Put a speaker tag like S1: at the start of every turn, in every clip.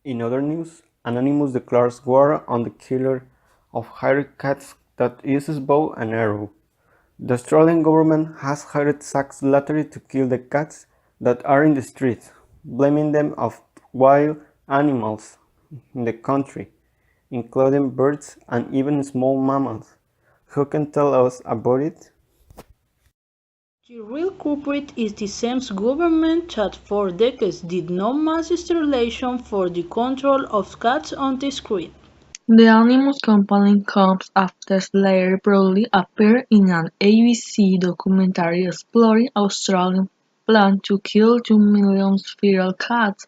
S1: In other news, Anonymous declares war on the killer of hired cats that uses bow and arrow. The Australian government has hired Sachs Lottery to kill the cats that are in the streets, blaming them of wild animals in the country, including birds and even small mammals. Who can tell us about it?
S2: The real culprit is the same government that for decades did no mass sterilization for the control of cats on the street.
S3: The Animus complaint comes after Slayer proudly appeared in an ABC documentary exploring Australia's plan to kill 2 million feral cats,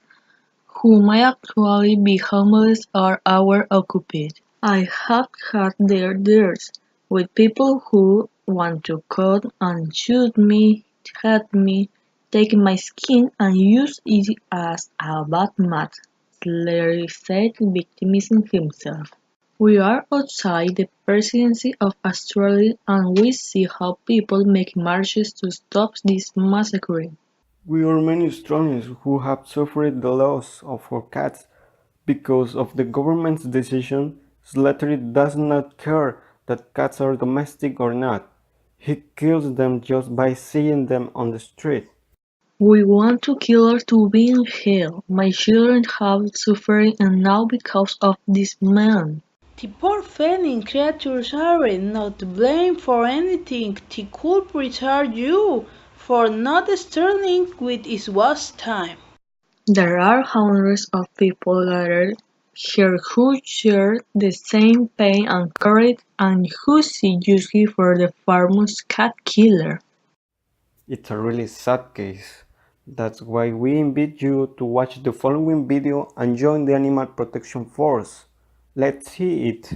S3: who might actually be homeless or overoccupied. I have had their dears with people who want to cut and shoot me, hurt me, take my skin and use it as a bad mat, Slayer said, victimizing himself. We are outside the presidency of Australia and we see how people make marches to stop this massacre.
S1: We are many Australians who have suffered the loss of our cats because of the government's decision. Slattery does not care that cats are domestic or not. He kills them just by seeing them on the street.
S3: We want to kill her to be in hell. My children have suffered and now because of this man.
S2: The poor feline creatures are not to blame for anything. The culprits are you for not starting with it was time.
S3: There are hundreds of people gathered here who share the same pain and courage and who see justice for the famous cat killer.
S1: It's a really sad case. That's why we invite you to watch the following video and join the Animal Protection Force. Let's see it.